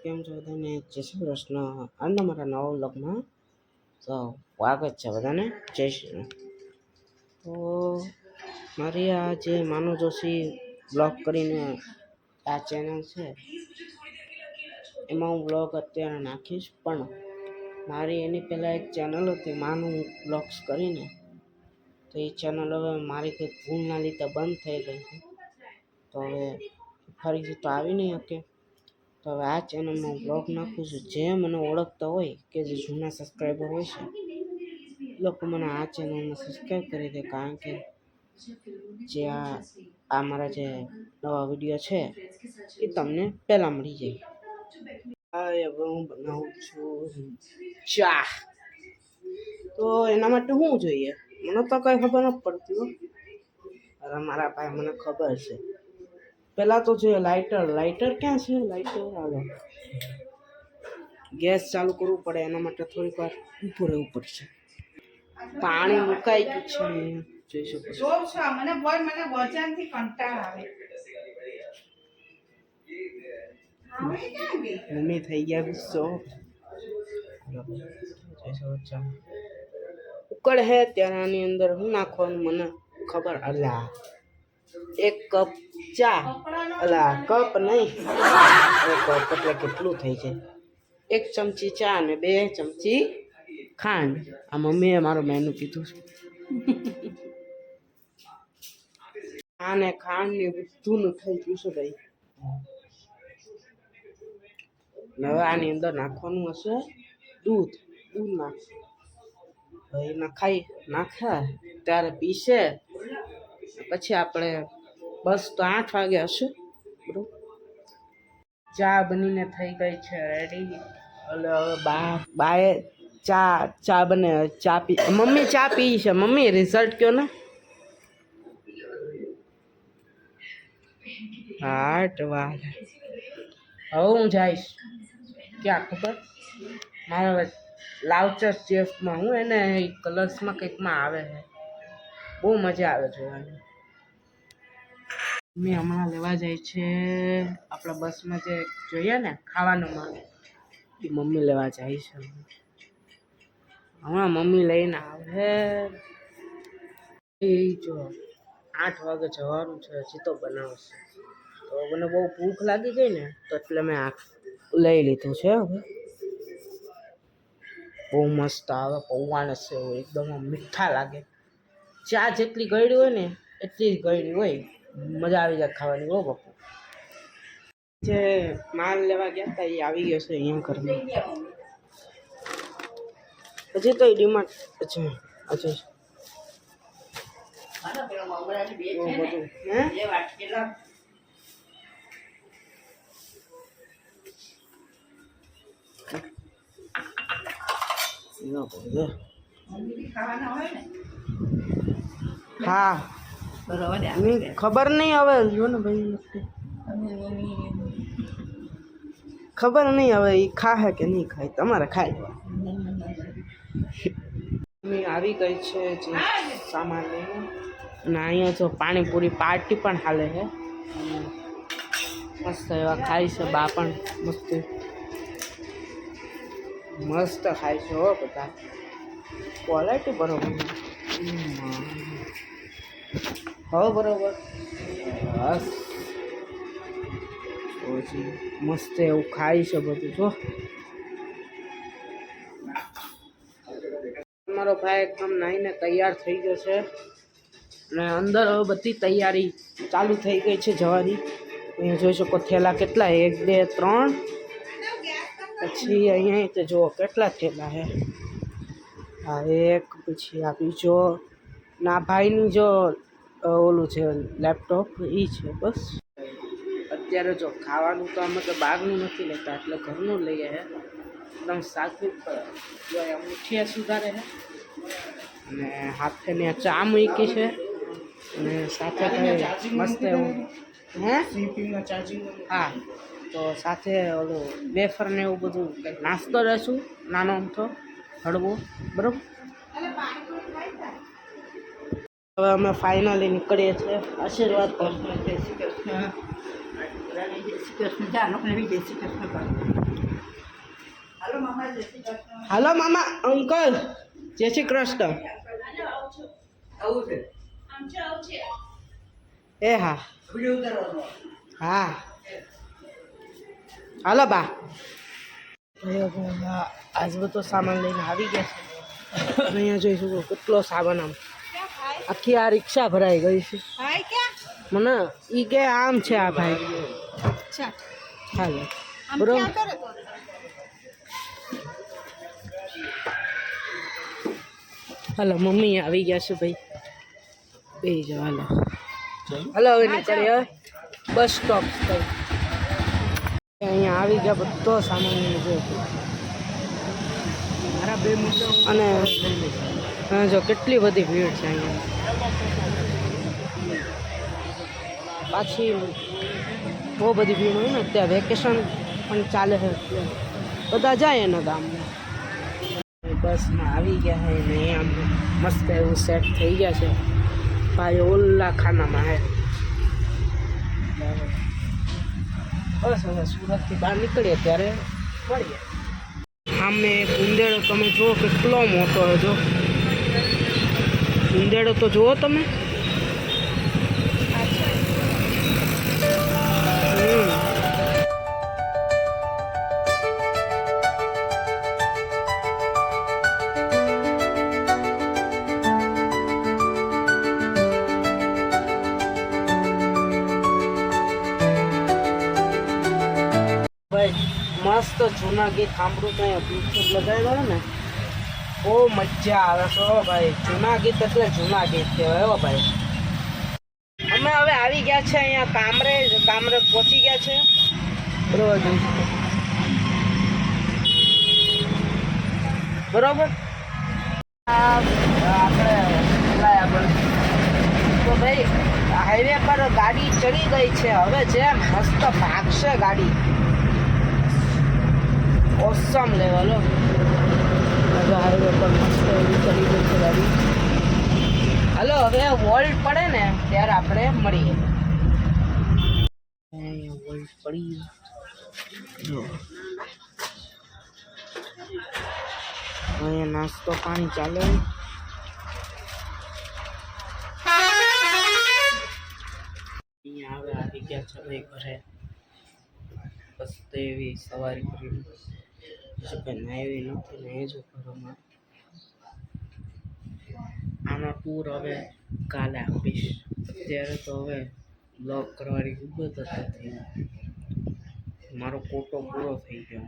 કેમ છો બધાને? જય શ્રી કૃષ્ણ. આજના મારા નવા વ્લોગમાં તો સ્વાગત છે બધાને. જય શ્રી. તો મારી આ જે માનવ જોશી બ્લોગ કરીને આ ચેનલ છે એમાં હું બ્લોગ અત્યારે નાખીશ, પણ મારી એની પહેલાં એક ચેનલ હતી માનું બ્લોગ્સ કરીને, તો એ ચેનલ હવે મારી કંઈક ભૂલના લીધે બંધ થઈ ગઈ છે. તો હવે ફરીથી તો આવી નહીં શકે. તો હવે આ ચેનલમાં હું બ્લોગ નાખું છું. જે મને ઓળખતા હોય કે જે જૂના સબસ્ક્રાઈબર હોય છે એ લોકો મને આ ચેનલમાં સબસ્ક્રાઈબ કરી દે, કારણ કે જે આ મારા જે નવા વિડીયો છે એ તમને પહેલાં મળી જાય. હા, હવે હું બનાવું છું ચા. તો એના માટે શું જોઈએ મને તો કંઈ ખબર નથી પડતી. અરે મારા ભાઈ મને ખબર છે. પહેલાં તો જોઈએ લાઇટર ક્યાં છે? લાઇટર આવે, ગેસ ચાલુ કરવું પડે, એના માટે થોડીક વાર ઊભું રહેવું પડશે. પાણી મુકાઈ ગયું છે, જોઈ શકો છો. મને વજનથી કંટાળ આવે. મમ્મી થઈ ગયા ગુસ્સો. ઉકળ હે ત્યારે આની અંદર શું નાખવાનું મને ખબર. અલા એક કપ ચા, અલા કપ નહીં, કપ એટલે કેટલું થઈ જાય? 1 ચમચી ચા અને 2 ચમચી ખાંડ. આ મમ્મીએ મારું મેનુ કીધું છે. આને ખાંડ ને બધું થઈ ગયું છે ભાઈ. હવે આની અંદર નાખવાનું હશે દૂધ. નાખ ભાઈ, નાખે ત્યારે પીસે. પછી આપણે બસ તો 8 વાગે હશે બરોબર. ચા બનીને થઈ ગઈ છે રેડી. એટલે હવે બાએ ચા બને, ચા પી. મમ્મી ચા પી છે. મમ્મી રિઝલ્ટ કયો ને. હાટ વાહ. હવે હું જઈશ ક્યાં ખબર, મારા લાવચર ચેફમાં હું એને કલર્સમાં કંઈકમાં આવે છે, બહુ મજા આવે જોવાની. મમ્મી હમણાં લેવા જાય છે આપણા બસમાં જે જોઈએ ને ખાવાનું માં, એ મમ્મી લેવા જાય છે. હમણાં મમ્મી લઈને આવે. એ જો 8 વાગે જવાનું છે, હજી તો બનાવશે. તો મને બહુ ભૂખ લાગી ગઈ ને, તો એટલે મેં લઈ લીધું છે. હવે બહુ મસ્ત આવે પૌવાને સેવ, એકદમ મીઠા લાગે. ચા જેટલી ગળી હોય ને એટલી જ ગળી હોય, મજા આવી જાય ખાવાની. બહુ બપુ જે માલ લેવા ગયા હતા એ આવી ગયો છે અહીંયા ઘરમાં. હજી તો ડીમાર્ટ છે. અચ્છા હા, ખબર નહીં હવે. જો ને ભાઈ, ખબર નહીં હવે એ ખાહે કે નહીં ખાય, તમારે ખાય. આવી ગઈ છે જે સામાન લઈને, અને અહીંયા જો પાણીપુરી પાર્ટી પણ હાલે છે. મસ્ત એવા ખાય છે બા પણ. મસ્ત ખાય છે હો બધા. ક્વોલિટી બરોબર. હવે બરોબર. બસ મસ્ત એવું ખાય છે બધું. જો મારો ભાઈ એકદમ નાહીને તૈયાર થઈ ગયો છે, અને અંદર હવે બધી તૈયારી ચાલુ થઈ ગઈ છે જવાની. અહીંયા જોઈ શકો થેલા કેટલા, 1 2 3, પછી અહીંયા તો જુઓ કેટલા થેલા છે. આ એક, પછી આ બીજો, ના ભાઈની જો ઓલું છે લેપટોપ, એ છે. બસ અત્યારે જો ખાવાનું તો અમે તો બહારનું નથી લેતા, એટલે ઘરનું લઈએ છે. એકદમ સાત્વિક. જો મુઠિયા સુધારે છે, અને હાથે ને ચા મૂકી છે, અને સાથે મસ્ત એવું હા, તો સાથે ઓલું વેફર ને એવું બધું કંઈક નાસ્તો રહેશું નાનો અમથો હળવો બરોબર. હવે અમે ફાઇનલી નીકળીએ છીએ. આશીર્વાદ કરો. જય શ્રી કૃષ્ણ. જય શ્રી કૃષ્ણ. હાલો મામા અંકલ જય શ્રી કૃષ્ણ એ હા હા હાલો બા આજ બધો સામાન લઈને આવી ગયા છે અહીંયા જોઈશું કેટલો સામાન આમ આખી આ રિક્ષા ભરાઈ ગઈ છે મને ઈ કે આમ છે આ ભાઈ હાલો બરોબર હાલો મમ્મી આવી ગયા છે ભાઈ બે જાઓ હાલો હાલો હવે નીકળીએ બસ સ્ટોપ પર અહીંયા આવી ગયા બધો સામાન જો અને જો કેટલી બધી ભીડ છે અહીંયા પાછી બહુ બધી ભીડ હોય ને ત્યાં વેકેશન પણ ચાલે છે એટલે બધા જાય એના ગામમાં બસમાં આવી ગયા છે ને આમ મસ્ત એવું સેટ થઈ ગયા છે ભાઈ ઓલા ખાનામાં હે બસ હવે સુરતથી બહાર નીકળીએ ત્યારે મળીએ સામે ઉંદેડો તમે જુઓ કેટલો મોટો છે જો ઉંદેડો તો જુઓ તમે મસ્ત જૂના ગીત સાંભળું તો અહીંયા બ્લૂટૂથ લગાવેલો ને બહુ મજા આવે છે હો ભાઈ જૂના ગીત એટલે જૂના ગીત કહેવાય હો ભાઈ અમે હવે આવી ગયા છે અહીંયા કામરે પહોંચી ગયા છે બરોબર આપણે તો ભાઈ હાઈવે પર ગાડી ચડી ગઈ છે હવે છે મસ્ત ભાગશે ગાડી ઓસમ લેવલ હાઈવે પર મસ્ત એવી ચડી ગઈ છે ગાડી હાલો હવે વોલ્ટ પડે ને ત્યારે આપણે મળીએ વોલ્ટ પડી જો અહીંયા નાસ્તો પાણી ચાલે અહીંયા હવે આવી ગયા છે ભાઈ ઘરે બસ તો એવી સવારી કરી નાવી નથી ને એ જ ઘરમાં આનો ટૂર હવે કાલે આપીશ અત્યારે તો હવે બ્લોગ કરવાની ખૂબ જ હતી મારો કોટો પૂરો થઈ ગયો